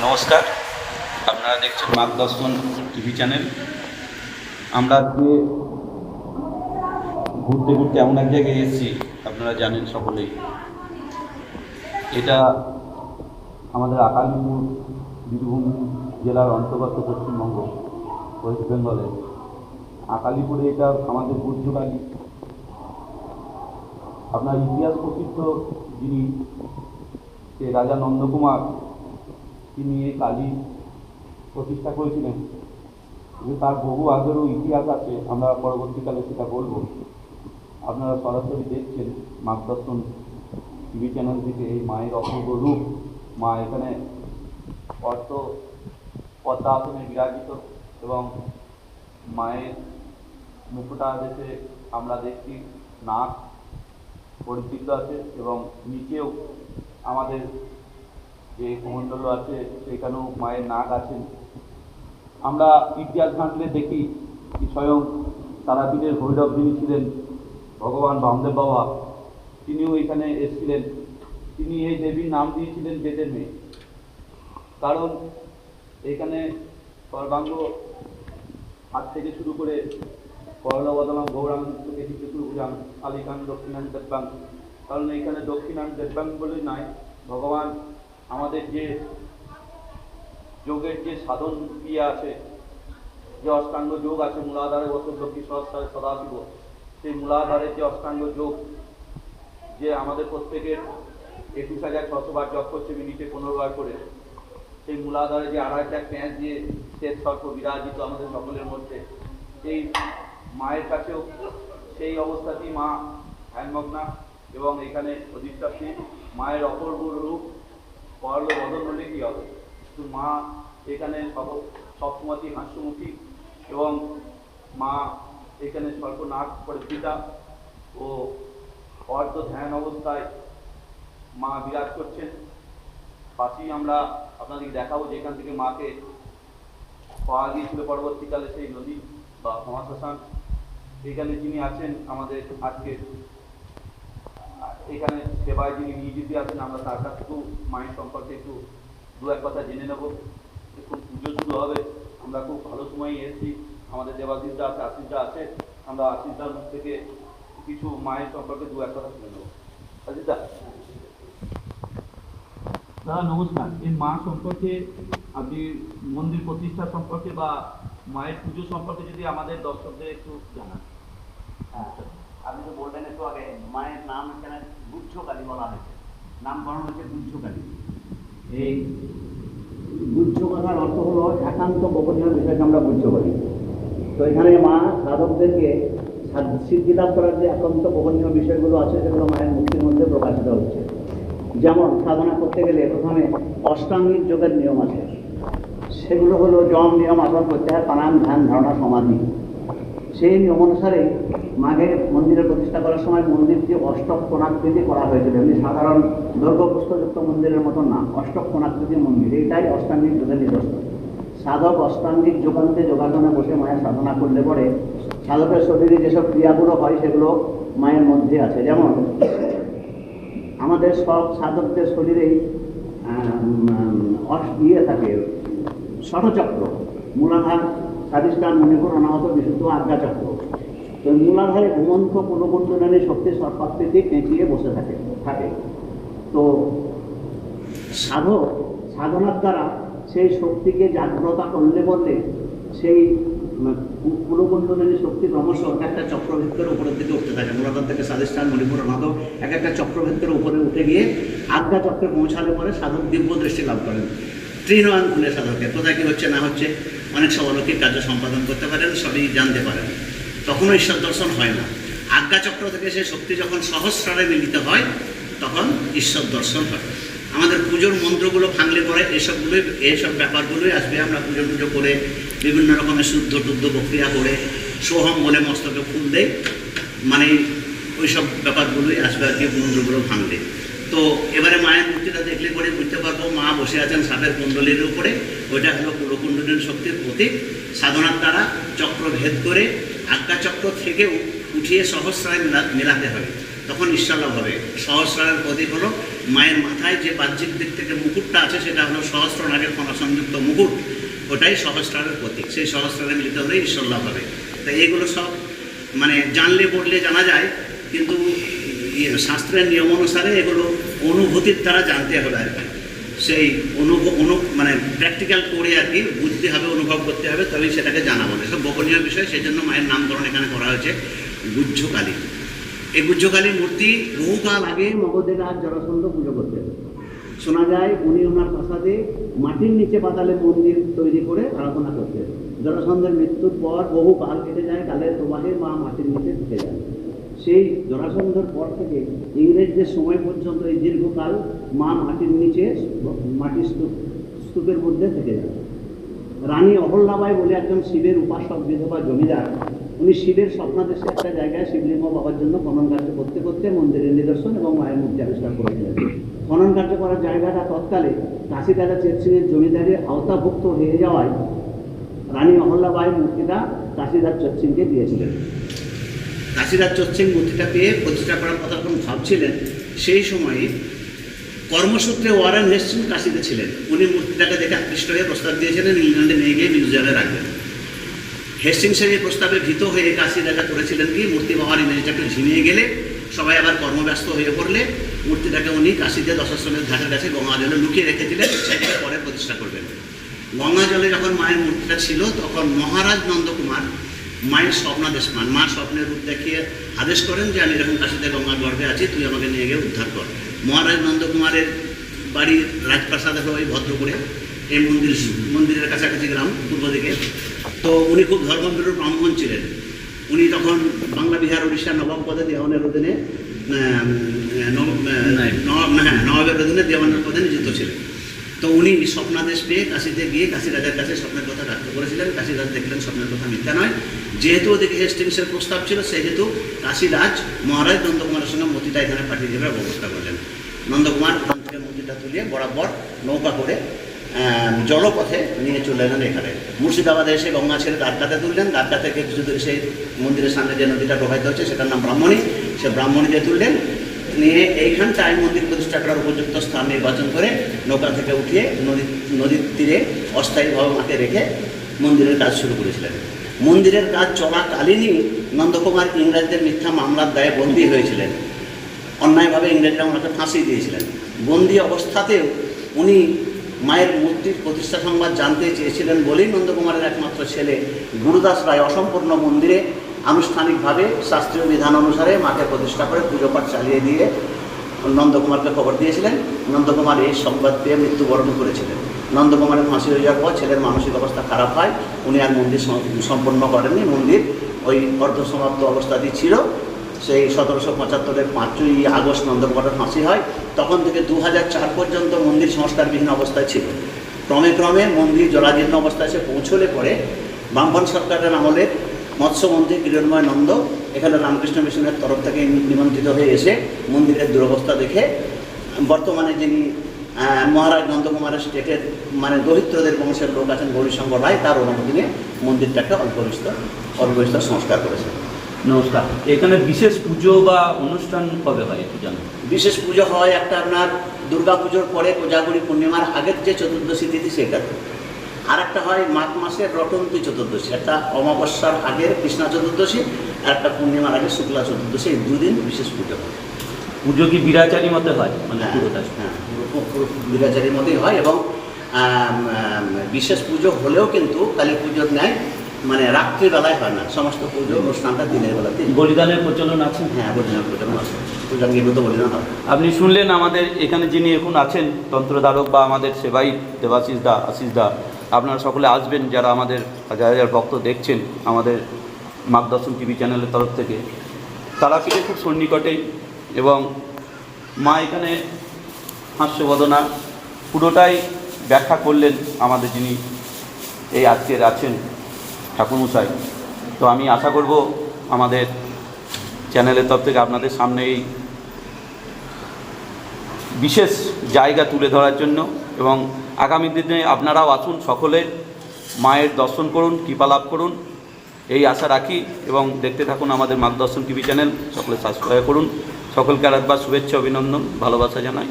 নমস্কার, আপনারা দেখছেন মার্গদর্শন টিভি চ্যানেল। আমরা আজকে ঘুরতে ঘুরতে এমন এক জায়গায় এসেছি, আপনারা জানেন সকলেই, এটা আমাদের আকালিপুর বীরভূম জেলার অন্তর্গত পশ্চিমবঙ্গ, ওয়েস্ট বেঙ্গলে। আকালিপুরে এটা আমাদের পূজ্যকালী, আপনার ইতিহাস প্রসিদ্ধ যিনি সে রাজা নন্দকুমার, তিনি এই কালী প্রতিষ্ঠা করেছিলেন। তার বহু আগেরও ইতিহাস আছে, আমরা পরবর্তীকালে সেটা বলবো। আপনারা সরাসরি দেখছেন মার্গদর্শন টিভি চ্যানেল থেকে এই মায়ের অপূর্ব রূপ। মা এখানে অর্থ পদ্মা আসনে বিরাজিত এবং মায়ের মুখটা দেশে আমরা দেখছি নাক পরিচিত আছে এবং নিচেও আমাদের যে কমণ্ডল আছে সেখানেও মায়ের নাক আছেন। আমরা ইতিহাস ঘাঁটলে দেখি যে স্বয়ং তারাপীঠের ভৈরব যিনি ছিলেন ভগবান বামদেব বাবা, তিনিও এখানে এসেছিলেন। তিনি এই দেবীর নাম দিয়েছিলেন বেদের মেয়ে, কারণ এখানে সর্বাঙ্গ হাত থেকে শুরু করে করলবদলম গৌরাঙ্গ থেকে শুরু করে কালিকান দক্ষিণান দেব্যাং, কারণ এখানে দক্ষিণান দেব্যাং বলে নয়, ভগবান আমাদের যে যোগের যে সাধন ক্রিয়া আছে, যে অষ্টাঙ্গ যোগ আছে, মূলাধারে বসুলক্ষ্মী সহস্রারে সদাশিব, সেই মূলাধারের যে অষ্টাঙ্গ যোগ, যে আমাদের প্রত্যেকের 21,600 বার জপ করছে মিনিটে 15 বার করে, সেই মূলাধারে যে আড়াইটা প্যাঁচ দিয়ে শেষ সর্প বিরাজিত আমাদের সকলের মধ্যে, সেই মায়ের কাছেও সেই অবস্থাতেই মা ধ্যানমগ্না এবং এখানে অধিষ্ঠাত্রী। মায়ের অপূর্ব রূপ পরল বদন হলে কী হবে, কিন্তু মা এখানে সবসময়ই হাস্যমুখী এবং মা এখানে স্বল্পনাক পরিচিতা ও অর্ধ ধ্যান অবস্থায় মা বিরাজ করছেন। পাশেই আমরা আপনাদেরকে দেখাবো যেখান থেকে মাকে পাওয়া গিয়েছিল পরবর্তীকালে সেই নদী বা সমাশ্মশান। এখানে যিনি আছেন আমাদের আজকে এখানে সেবায় যিনি নিয়োজিত আছেন, আমরা তার কাছ থেকেও মায়ের সম্পর্কে একটু দু এক কথা জেনে নেব। এখন পুজো শুরু হবে, আমরা খুব ভালো সময়ই এসেছি, আমাদের দেবাশিসরা আছে, আশিসরা আছে, আমরা আশিসদার মুখ থেকে কিছু মায়ের সম্পর্কে দু এক কথা শুনে নেব। আশিসদা, দাদা নমস্কার। এই মা সম্পর্কে আপনি মন্দির প্রতিষ্ঠা সম্পর্কে বা মায়ের পুজো সম্পর্কে যদি আমাদের দর্শকদের একটু জানান। হ্যাঁ, আপনি তো বললেন একটু আগে মায়ের নাম এখানে গুহ্যকালী বলা হয়েছে, নামকরণ হচ্ছে গুহ্যকালী। এই গুহ্য কথার অর্থ হলো একান্ত গোপনীয় বিষয়কে আমরা গুহ্য করি। তো এখানে মা সাধকদেরকে সিদ্ধিলাভ করার যে একান্ত গোপনীয় বিষয়গুলো আছে সেগুলো মায়ের মুক্তির মধ্যে প্রকাশিত হচ্ছে। যেমন সাধনা করতে গেলে প্রথমে অষ্টাঙ্গিক যোগের নিয়ম আছে, সেগুলো হলো যম নিয়ম, আসন, প্রত্যাহার, প্রাণায়াম, ধ্যান, ধারণা, সমাধি। সেই নিয়ম অনুসারে মাকে মন্দিরে প্রতিষ্ঠা করার সময় মন্দিরটি অষ্টক কোণাকৃতি করা হয়েছিল। এমনি সাধারণ দৈর্ঘ্যপ্রস্থযুক্ত মন্দিরের মতন না, অষ্টক কোণাকৃতির মন্দির। এইটাই অষ্টাঙ্গিক যোগের নিদর্শন। সাধক অষ্টাঙ্গিক যোগান্তে যোগাসনে বসে মায়ের সাধনা করলে পরে সাধকের শরীরে যেসব ক্রিয়াগুলো হয় সেগুলো মায়ের মধ্যে আছে। যেমন আমাদের সব সাধকদের শরীরেই থাকে ষটচক্র, মূলাধার, স্বাধিষ্ঠান, মণিপুর, অনাহত, বিশুদ্ধ, আজ্ঞাচক্র। তো মূলাধারে ঘুমন্ত পুনঃকুণ্ডলী শক্তি সর্পাকৃতি পেঁচিয়ে বসে থাকে। তো সাধনার দ্বারা সেই শক্তিকে জাগ্রতা করলে বললে সেই পুনঃকুণ্ডলী শক্তি ক্রমশ একটা চক্রভিত্তের উপরের দিকে উঠতে থাকে। মূলাধার থেকে স্বাধিষ্ঠান, মণিপুর, অনাহত এক একটা চক্রভিত্তের উপরে উঠে গিয়ে আজ্ঞাচক্রে পৌঁছালে পরে সাধক দিব্য দৃষ্টি লাভ করেন। ত্রিনয়ন খুলে সাধকের কোথায় কী হচ্ছে না হচ্ছে অনেক সব অলৌকিক কার্য সম্পাদন করতে পারেন, সবই জানতে পারেন। তখনও ঈশ্বর দর্শন হয় না। আজ্ঞাচক্র থেকে সেই শক্তি যখন সহস্রারে মিলিত হয় তখন ঈশ্বর দর্শন হয়। আমাদের পুজোর মন্ত্রগুলো ভাঙলে পরে এইসব ব্যাপারগুলোই আসবে। আমরা পুজো করে বিভিন্ন রকমের শুদ্ধ টুদ্ধ প্রক্রিয়া করে সোহম বলে মস্তকে ফুল দেয়, মানে ওইসব ব্যাপারগুলোই আসবে আর কি মন্ত্রগুলো ভাঙলে। তো এবারে মায়ের মূর্তিটা দেখলে পরে বুঝতে পারবো মা বসে আছেন সাপের কুণ্ডলীর উপরে। ওইটা হলো পুরকুণ্ডলীর শক্তির প্রতীক। সাধনার দ্বারা চক্র ভেদ করে আজ্ঞাচক্র থেকেও উঠিয়ে সহস্রায় মেলাতে হবে, তখন ঈশ্বর লাভ হবে। সহস্রায়ের প্রতীক হলো মায়ের মাথায় যে বাহ্যিক দিক থেকে মুকুটটা আছে সেটা হলো সহস্র নাগের কণা সংযুক্ত মুকুট, ওটাই সহস্রারের প্রতীক। সেই সহস্রারে মিলিত হলেই ঈশ্বর লাভ হবে। তাই এগুলো সব মানে জানলে পড়লে জানা যায়, কিন্তু শাস্ত্রের নিয়ম অনুসারে এগুলো অনুভূতির দ্বারা জানতে হবে আর কি। সেই মানে প্র্যাকটিক্যাল করে আর কি বুঝতে হবে, অনুভব করতে হবে, তবেই সেটাকে জানা বলে। সব গোপনীয় বিষয়, সেই জন্য মায়ের নামকরণ এখানে করা হয়েছে গুহ্যকালী। এই গুহ্যকালী মূর্তি বহুকাল আগে মগধের রাজ জরাসন্ধ পুজো করতেন। শোনা যায় উনি ওনার প্রাসাদে মাটির নিচে পাতালে মন্দির তৈরি করে আরাধনা করতেন। জরাসন্ধের মৃত্যুর পর বহু কাল কেটে যায়, কালের প্রবাহে মা মাটির নিচে ঢুকে যায়। সেই জরাসন্ধের পর থেকে ইংরেজদের সময় পর্যন্ত এই দীর্ঘকাল মা মাটির নিচে মাটির স্তূপের মধ্যে থেকে যায়। রানী অহল্যাবাই বলে একজন শিবের উপাসক বিধবা জমিদার, উনি শিবের স্বপ্নাদেশে একটা জায়গায় শিবলিঙ্গ পাওয়ার জন্য খনন কার্য করতে করতে মন্দিরের নিদর্শন এবং মায়ের মূর্তি আবিষ্কার করেছিলেন। খনন কার্য করার জায়গাটা তৎকালে কাশীদাদা চেতসিংহের জমিদারির আওতাভুক্ত হয়ে যাওয়ায় রানী অহল্যাবাই মূর্তিটা কাশীদাস চেতসিংহকে দিয়েছিলেন। কাশীদাস চেতসিংহ মূর্তিটা পেয়ে প্রতিষ্ঠা করার কথা যখন ভাবছিলেন, সেই সময়ে কর্মসূত্রে ওয়ারেন হেস্টিংস কাশীতে ছিলেন। উনি মূর্তিটাকে দেখে আকৃষ্ট হয়ে প্রস্তাব দিয়েছিলেন ইংল্যান্ডে নিয়ে গিয়ে মিউজিয়ামে রাখবেন। হেস্টিংসের এই প্রস্তাবে ভীত হয়ে কাশীদাদা করেছিলেন কি, মূর্তি পাওয়ার ইমেজটা একটু ঝিমিয়ে গেলে, সবাই আবার কর্মব্যস্ত হয়ে পড়লে মূর্তিটাকে উনি কাশীতে দশাশ্রমের ঘাটের কাছে গঙ্গা জলে লুকিয়ে রেখেছিলেন, সেটাকে পরে প্রতিষ্ঠা করবেন। গঙ্গা জলে যখন মায়ের মূর্তিটা ছিল, তখন মহারাজ নন্দকুমার মায়ের স্বপ্নাদেশ পান। মা স্বপ্নের রূপ দেখিয়ে আদেশ করেন যে আমি এরকম কাশীতে গঙ্গার গর্ভে আছি, তুই আমাকে নিয়ে গিয়ে উদ্ধার কর। মহারাজ নন্দকুমারের বাড়ির রাজপ্রাসাদ হলো ওই ভদ্রপুরে, এই মন্দিরের কাছাকাছি গ্রাম পূর্ব দিকে। তো উনি খুব ধর্মভীরু ব্রাহ্মণ ছিলেন। উনি তখন বাংলা বিহার উড়িষ্যার নবাব পদে দেওয়ানের অধীনে নবাবের অধীনে দেওয়ানের পদে নিযুক্ত ছিলেন। তো উনি স্বপ্নাদেশ পেয়ে কাশীতে গিয়ে কাশীরাজার কাছে স্বপ্নের কথা ব্যক্ত করেছিলেন। কাশীরাজ দেখলেন স্বপ্নের কথা মিথ্যা নয়, যেহেতু ওদিকে হেস্টিংসের প্রস্তাব ছিল, সেহেতু কাশীরাজ মহারাজ নন্দকুমারের সঙ্গে মূর্তিটা এখানে পাঠিয়ে দেবার ব্যবস্থা করলেন। নন্দকুমার ওখান থেকে মূর্তিটা তুলিয়ে বরাবর নৌকা করে জলপথে নিয়ে চলে এলেন এখানে। মুর্শিদাবাদে এসে গঙ্গা ছেড়ে দ্বারকাতে তুললেন। দ্বারকা থেকে কিছু দূরে সেই মন্দিরের সামনে যে নদীটা প্রবাহিত হচ্ছে, সেটার নাম ব্রাহ্মণী। সে ব্রাহ্মণীতে তুললেন, নিয়ে এইখানটায় মন্দির প্রতিষ্ঠা করার উপযুক্ত স্থান নির্বাচন করে নৌকা থেকে উঠিয়ে নদীর তীরে অস্থায়ীভাবে মাকে রেখে মন্দিরের কাজ শুরু করেছিলেন। মন্দিরের কাজ চলাকালীনই নন্দকুমার ইংরেজদের মিথ্যা মামলার দায়ে বন্দী হয়েছিলেন। অন্যায়ভাবে ইংরেজরা ওনাকে ফাঁসি দিয়েছিলেন। বন্দী অবস্থাতেও উনি মায়ের মূর্তির প্রতিষ্ঠা সংবাদ জানতে চেয়েছিলেন বলেই নন্দকুমারের একমাত্র ছেলে গুরুদাস রায় অসম্পূর্ণ মন্দিরে আনুষ্ঠানিকভাবে শাস্ত্রীয় বিধান অনুসারে মাকে প্রতিষ্ঠা করে পুজো পাঠ চালিয়ে দিয়ে নন্দকুমারকে খবর দিয়েছিলেন। নন্দকুমার এই সংবাদ পেয়ে মৃত্যুবরণ করেছিলেন। নন্দকুমারের ফাঁসি হয়ে যাওয়ার পর ছেলের মানসিক অবস্থা খারাপ হয়, উনি আর মন্দির সম্পন্ন করেননি। মন্দির ওই অর্ধসমাপ্ত অবস্থাতেই ছিল। সেই 1775-এর 5ই আগস্ট নন্দকুমারের ফাঁসি হয়। তখন থেকে 2004 পর্যন্ত মন্দির সংস্কারবিহীন অবস্থায় ছিল। ক্রমে ক্রমে মন্দির জরাজীর্ণ অবস্থায় এসে পৌঁছলে পরে ব্রাহ্মণ সরকারের আমলে মৎস্যমন্ত্রী কিরণময় নন্দ এখানে রামকৃষ্ণ মিশনের তরফ থেকে নিমন্ত্রিত হয়ে এসে মন্দিরের দুরবস্থা দেখে বর্তমানে যিনি মহারাজ নন্দকুমারের স্টেটের মানে দরিদ্রদের বংশের লোক আছেন গৌরীশঙ্কর রায়, তার অনুমতি নিয়ে মন্দিরটাকে অল্প বিস্তর সংস্কার করেছেন। নমস্কার। এখানে বিশেষ পুজো বা অনুষ্ঠান কবে হয় একটু জানো? বিশেষ পুজো হয় একটা আপনার দুর্গা পুজোর পরে কোজাগরী পূর্ণিমার আগের যে চতুর্দশী তিথি সেটাতে, আর একটা হয় মাঘ মাসের রটন্তী চতুর্দশী, একটা অমাবস্যার আগের কৃষ্ণা চতুর্দশী, আর একটা পূর্ণিমার আগে শুক্লা চতুর্দশী। এই দুদিন বিশেষ পুজো হয়। পুজো কি বিরাচারী মতে হয়? মানে পুরোটা? হ্যাঁ, পুরো বিরাচারীর মতেই হয়। এবং বিশেষ পুজো হলেও কিন্তু কালী পুজোর ন্যায় মানে রাত্রিবেলায় হয় না, সমস্ত পুজো অনুষ্ঠানটা দিনের বেলাতে। বলিদানের প্রচলন আছে? হ্যাঁ, বলিদানের প্রচলন আছে, পূজাঙ্গীভূত বলিদান হয়। আপনি শুনলেন আমাদের এখানে যিনি এখন আছেন তন্ত্রধারক বা আমাদের সেবাই দেবাশিস দা, আশিস দা। আপনারা সকলে আসবেন যারা আমাদের হাজার হাজার ভক্ত দেখছেন আমাদের মার্গদর্শন টিভি চ্যানেলের তরফ থেকে। তারাপীঠে খুব সন্নিকটেই, এবং মা এখানে হাস্যবদনা পুরোটাই ব্যাখ্যা করলেন আমাদের যিনি এই আজকের আছেন ঠাকুরমশাই। তো আমি আশা করব আমাদের চ্যানেলের তরফ থেকে আপনাদের সামনে এই বিশেষ জায়গা তুলে ধরার জন্য, এবং আগামী দিনে আপনারাও আসুন, সকলে মায়ের দর্শন করুন, কৃপা লাভ করুন, এই আশা রাখি। এবং দেখতে থাকুন আমাদের মার্গদর্শন টিভি চ্যানেল। সকলে সাবস্ক্রাইব করুন। সকলকে আরেকবার শুভেচ্ছা, অভিনন্দন, ভালোবাসা জানাই।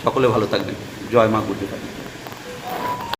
সকলে ভালো থাকবেন। জয় মা গুর্জর।